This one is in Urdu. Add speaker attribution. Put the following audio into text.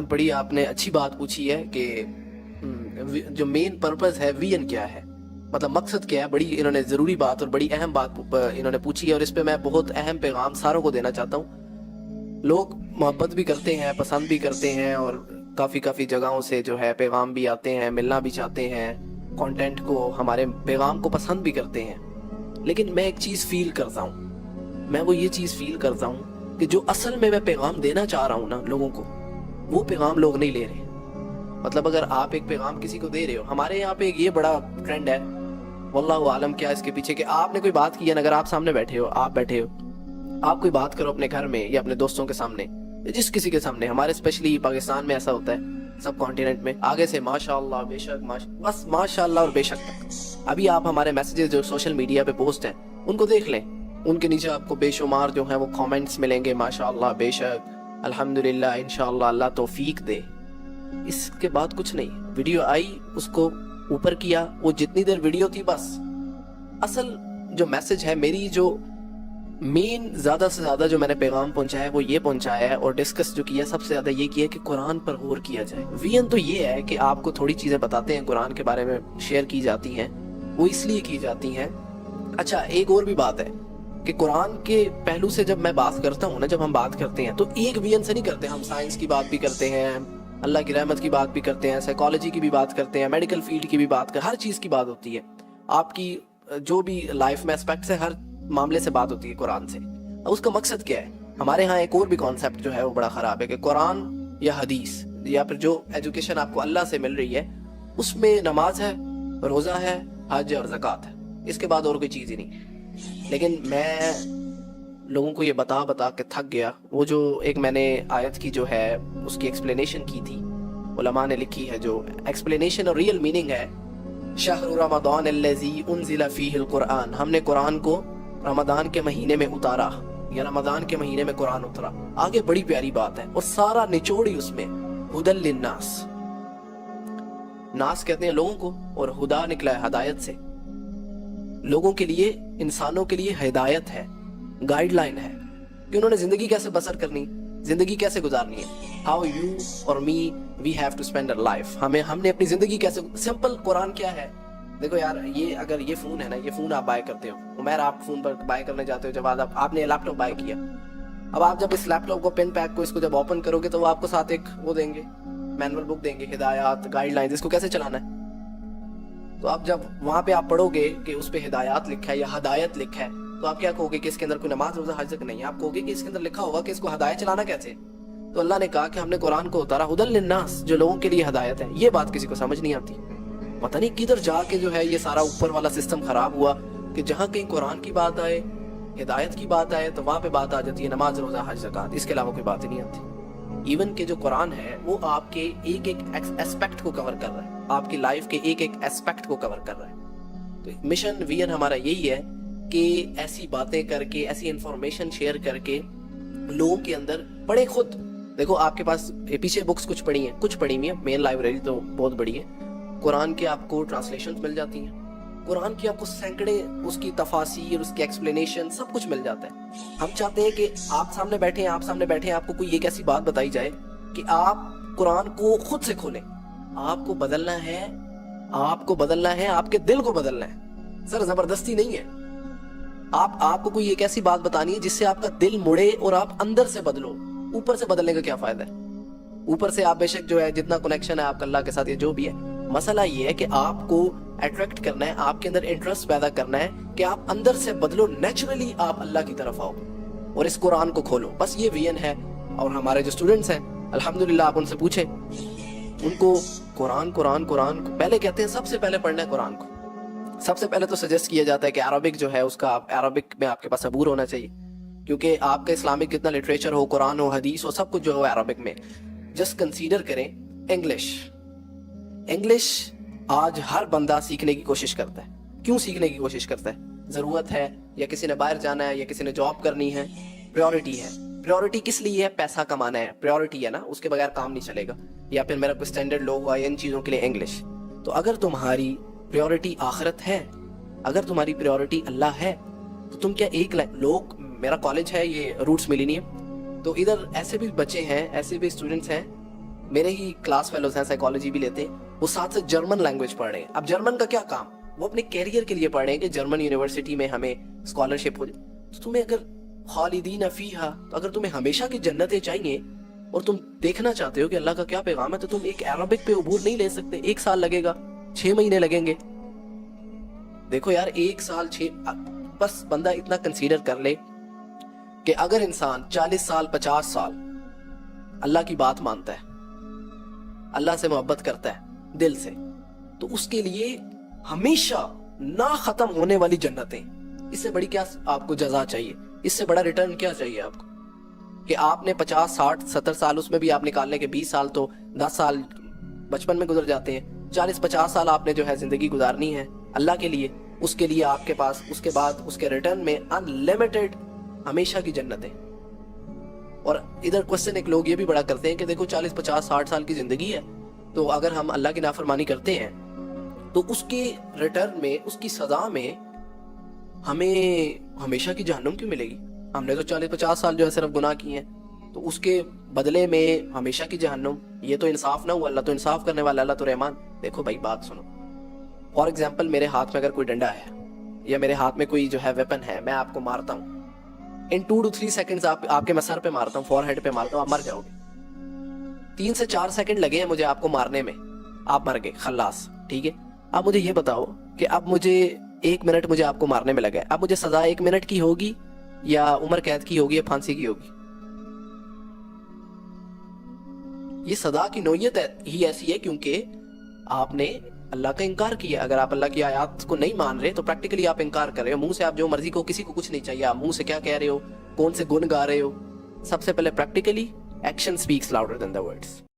Speaker 1: بڑی آپ نے اچھی بات پوچھی ہے کہ جو مین پرپز ہے وین کیا ہے، مطلب مقصد کیا ہے. بڑی انہوں نے ضروری بات اور بڑی اہم بات انہوں نے پوچھی ہے، اور اس پہ میں بہت اہم پیغام ساروں کو دینا چاہتا ہوں. لوگ محبت بھی کرتے ہیں، پسند بھی کرتے ہیں، اور کافی جگہوں سے جو ہے پیغام بھی آتے ہیں، ملنا بھی چاہتے ہیں، کانٹینٹ کو، ہمارے پیغام کو پسند بھی کرتے ہیں. لیکن میں ایک چیز فیل کرتا ہوں، میں وہ یہ چیز فیل کرتا ہوں کہ جو اصل میں پیغام دینا چاہ رہا ہوں نا لوگوں کو، وہ پیغام لوگ نہیں لے رہے. مطلب اگر آپ ایک پیغام کسی کو دے رہے ہو، ہمارے یہاں پہ یہ بڑا ٹرینڈ ہے، واللہ عالم کیا اس کے پیچھے، کہ آپ نے کوئی بات کی ہے، اگر آپ سامنے بیٹھے ہو، آپ کوئی بات کرو اپنے گھر میں یا اپنے دوستوں کے سامنے، جس کسی کے سامنے، ہمارے اسپیشلی پاکستان میں ایسا ہوتا ہے، سب کانٹیننٹ میں، آگے سے ماشاءاللہ، بے شک، بس ماشاءاللہ اور بے شک تک. ابھی آپ ہمارے میسیجز جو سوشل میڈیا پہ پوسٹ ہیں ان کو دیکھ لیں، ان کے نیچے آپ کو بے شمار جو ہیں وہ کامنٹس ملیں گے، ماشاءاللہ، بے شک، الحمدللہ، انشاءاللہ، اللہ توفیق دے. اس کے بعد کچھ نہیں. ویڈیو آئی، اس کو اوپر کیا، وہ جتنی دیر ویڈیو تھی بس. اصل جو میسج ہے، میری جو مین زیادہ سے زیادہ جو میں نے پیغام پہنچایا ہے وہ یہ پہنچایا ہے، اور ڈسکس جو کیا سب سے زیادہ یہ کیا کہ قرآن پر غور کیا جائے. وین تو یہ ہے کہ آپ کو تھوڑی چیزیں بتاتے ہیں، قرآن کے بارے میں شیئر کی جاتی ہیں، وہ اس لیے کی جاتی ہیں. اچھا، ایک اور بھی بات ہے کہ قرآن کے پہلو سے جب میں بات کرتا ہوں نا، جب ہم بات کرتے ہیں تو ایک وین سے نہیں کرتے. ہم سائنس کی بات بھی کرتے ہیں، اللہ کی رحمت کی بات بھی کرتے ہیں، سائیکالوجی کی بھی بات کرتے ہیں، میڈیکل فیلڈ کی بھی بات کرتے ہیں، ہر چیز کی بات ہوتی ہے. آپ کی جو بھی لائف میں اسپیکٹس ہے، ہر معاملے سے بات ہوتی ہے قرآن سے. اس کا مقصد کیا ہے؟ ہمارے ہاں ایک اور بھی کانسیپٹ جو ہے وہ بڑا خراب ہے کہ قرآن یا حدیث یا پھر جو ایجوکیشن آپ کو اللہ سے مل رہی ہے اس میں نماز ہے، روزہ ہے، حج اور زکوٰۃ ہے، اس کے بعد اور کوئی چیز ہی نہیں. لیکن میں لوگوں کو یہ بتا کے تھک گیا. وہ جو ایک میں نے آیت کی جو ہے اس کی ایکسپلینیشن کی تھی، علماء نے لکھی ہے، جو ایکسپلینیشن اور ریئل میننگ ہے، شہر رمضان الذی انزل فیہ القرآن، ہم نے قرآن کو رمضان کے مہینے میں اتارا، یا رمضان کے مہینے میں قرآن اترا. آگے بڑی پیاری بات ہے، اور سارا نچوڑ ہی اس میں ہدی للناس، ناس کہتے ہیں لوگوں کو، اور ہدا نکلا ہے ہدایت سے. لوگوں کے لیے، انسانوں کے لیے ہدایت ہے، گائیڈ لائن ہے کہ انہوں نے زندگی کیسے بسر کرنی، زندگی کیسے گزارنی ہے. ہاؤ یو اور می وی ہیو ٹو اسپینڈ اور لائف، ہم نے اپنی زندگی کیسے، سمپل. قرآن کیا ہے؟ دیکھو یار، یہ اگر یہ فون ہے نا، یہ فون آپ بائی کرتے ہو، عمیر آپ فون پر بائی کرنے جاتے ہو، جب آپ نے لیپ ٹاپ بائی کیا، اب آپ جب اس لیپ ٹاپ کو، پن پیک کو، اس کو جب اوپن کرو گے تو وہ آپ کو ساتھ ایک وہ دیں گے، مینول بک دیں گے، ہدایات، گائیڈ لائنز، اس کو کیسے چلانا ہے. تو اب جب وہاں پہ آپ پڑھو گے کہ اس پہ ہدایات لکھا ہے یا ہدایت لکھا ہے، تو آپ کیا کہو گے کہ اس کے اندر کوئی نماز، روزہ، حج تک نہیں ہے. آپ کہو گے کہ اس کے اندر لکھا ہوگا کہ اس کو ہدایت چلانا کیسے. تو اللہ نے کہا کہ ہم نے قرآن کو اتارا ہدی للناس، جو لوگوں کے لیے ہدایت ہے. یہ بات کسی کو سمجھ نہیں آتی. پتہ نہیں کدھر جا کے جو ہے یہ سارا اوپر والا سسٹم خراب ہوا کہ جہاں کہیں قرآن کی بات آئے، ہدایت کی بات آئے، تو وہاں پہ بات آ جاتی ہے نماز، روزہ، حج، زکوٰۃ. اس کے علاوہ کوئی بات ہی نہیں آتی. ایون کہ جو قرآن ہے وہ آپ کے ایک ایسپیکٹ کو کور کر رہا ہے، آپ کی لائف کے ایک ایسپیکٹ کو کور کر رہا ہے. تو مشن وین ہمارا یہی ہے کہ ایسی باتیں کر کے، ایسی انفارمیشن شیئر کر کے لوگوں کے اندر پڑھے. خود دیکھو، آپ کے پاس پیچھے بکس کچھ پڑھی ہیں، کچھ پڑھی ہوئی ہیں، مین لائبریری تو بہت بڑی ہے. قرآن کے آپ کو ٹرانسلیشنز مل جاتی ہیں، قرآن کی آپ کو سینکڑے، اس کی تفاسیر، اس کی ایکسپلینیشن، سب کچھ مل جاتا ہے. ہم چاہتے ہیں کہ آپ سامنے بیٹھے ہیں، آپ کو کوئی ایک ایسی بات بتائی جائے کہ آپ قرآن کو خود سے کھولیں. آپ کو بدلنا ہے، آپ کے دل کو بدلنا ہے، سر زبردستی نہیں ہے. آپ کو کوئی ایک ایسی بات بتانی ہے جس سے آپ کا دل مڑے اور آپ اندر سے بدلو. اوپر سے بدلنے کا کیا فائدہ ہے؟ اوپر سے آپ بے شک جو ہے جتنا کنیکشن ہے آپ کا اللہ کے ساتھ، یہ جو بھی ہے، مسئلہ یہ ہے کہ آپ کو اٹریکٹ کرنا ہے، آپ کے اندر انٹرسٹ پیدا کرنا ہے کہ آپ اندر سے بدلو، نیچرلی آپ اللہ کی طرف آؤ اور اس قرآن کو کھولو. بس یہ وین ہے. اور ہمارے جو اسٹوڈنٹس ہیں، الحمدللہ، آپ ان سے پوچھیں، ان کو قرآن پہلے کہتے ہیں سب سے پہلے پڑھنا ہے قرآن کو. سب سے پہلے تو سجیسٹ کیا جاتا ہے کہ عربک جو ہے اس کا، عربک میں آپ کے پاس عبور ہونا چاہیے، کیونکہ آپ کا اسلامک کتنا لٹریچر ہو، قرآن ہو، حدیث ہو، سب کچھ جو ہے عربک میں. جسٹ کنسیڈر کریں انگلش آج ہر بندہ سیکھنے کی کوشش کرتا ہے. کیوں سیکھنے کی کوشش کرتا ہے؟ ضرورت ہے، یا کسی نے باہر جانا ہے، یا کسی نے جاب کرنی ہے، پریورٹی ہے. پریورٹی کس لیے ہے؟ پیسہ کمانا ہے، پریورٹی ہے نا، اس کے بغیر کام نہیں چلے گا. یا پھر میرا کوئی اسٹینڈرڈ لو ہوا، ان چیزوں کے لیے انگلش. تو اگر تمہاری پریورٹی آخرت ہے، اگر تمہاری پریورٹی اللہ ہے، تو تم کیا ایک لوگ، میرا کالج ہے یہ روٹس ملینیم، تو ادھر ایسے بھی بچے ہیں, ایسے بھی اسٹوڈنٹس ہیں, میرے ہی کلاس فیلوز ہیں, سائیکالوجی بھی لیتے ہیں, وہ ساتھ سے جرمن لینگویج پڑھ رہے ہیں. اب جرمن کا کیا کام, وہ اپنے کیریئر کے لیے پڑھ رہے ہیں کہ جرمن یونیورسٹی میں ہمیں اسکالرشپ ہو جائے. تو تمہیں اگر خالدین فیہا, تو اگر تمہیں ہمیشہ کی جنتیں چاہیے اور تم دیکھنا چاہتے ہو کہ اللہ کا کیا پیغام ہے, تو تم ایک عربک پہ عبور نہیں لے سکتے. 1 سال لگے گا, 6 مہینے لگیں گے. دیکھو یار 1 سال 6, بس بندہ اتنا کنسیڈر کر لے کہ اگر انسان 40 سال 50 سال اللہ کی بات مانتا ہے, اللہ سے محبت کرتا ہے دل سے, تو اس کے لیے ہمیشہ نہ ختم ہونے والی جنتیں. اس سے بڑی کیا آپ کو جزا چاہیے, اس سے بڑا ریٹرن کیا چاہیے آپ کو, کہ آپ نے 50 60 70 سال اس میں بھی آپ نکالنے کے 20 سال تو 10 سال بچپن میں گزر جاتے ہیں, 40 50 سال آپ نے جو ہے زندگی گزارنی ہے اللہ کے لیے. اس کے لیے آپ کے پاس اس کے بعد اس کے ریٹرن میں انلیمیٹڈ ہمیشہ کی جنتیں. اور ادھر کوسچن ایک لوگ یہ بھی بڑا کرتے ہیں کہ دیکھو 40 50 60 سال کی زندگی ہے, تو اگر ہم اللہ کی نافرمانی کرتے ہیں تو اس کے ریٹرن میں, اس کی سزا میں ہمیں ہمیشہ کی جہنم کیوں ملے گی؟ ہم نے تو 40 50 سال جو ہے صرف گناہ کیے ہیں, تو اس کے بدلے میں ہمیشہ کی جہنم. یہ تو انصاف نہ ہوا. اللہ تو انصاف کرنے والا, اللہ تو رحمان. دیکھو بھائی بات سنو, فار ایگزامپل میرے ہاتھ میں اگر کوئی ڈنڈا ہے یا میرے ہاتھ میں کوئی جو ہے ویپن ہے, میں آپ کو مارتا ہوں, ان 2 to 3 سیکنڈز آپ کے میں سر پہ مارتا ہوں, فور ہیڈ پہ مارتا ہوں, آپ مر جاؤ گے. 3 سے 4 سیکنڈ لگے ہیں مجھے آپ کو مارنے میں, آپ مر گئے, خلاص. ٹھیک ہے, اب مجھے یہ بتاؤ کہ اب مجھے 1 منٹ مجھے آپ کو مارنے میں لگا ہے, اب مجھے سزا 1 منٹ کی ہوگی یا عمر قید کی ہوگی یا پھانسی کی ہوگی؟ یہ سزا کی نوعیت ہی ایسی ہے کیونکہ آپ نے اللہ کا انکار کیا. اگر آپ اللہ کی آیات کو نہیں مان رہے تو پریکٹیکلی آپ انکار کر رہے ہو. منہ سے آپ جو مرضی کو, کسی کو کچھ نہیں چاہیے, آپ منہ سے کیا کہہ رہے ہو, کون سے گن گا رہے ہو. سب سے پہلے practically action speaks louder than the words.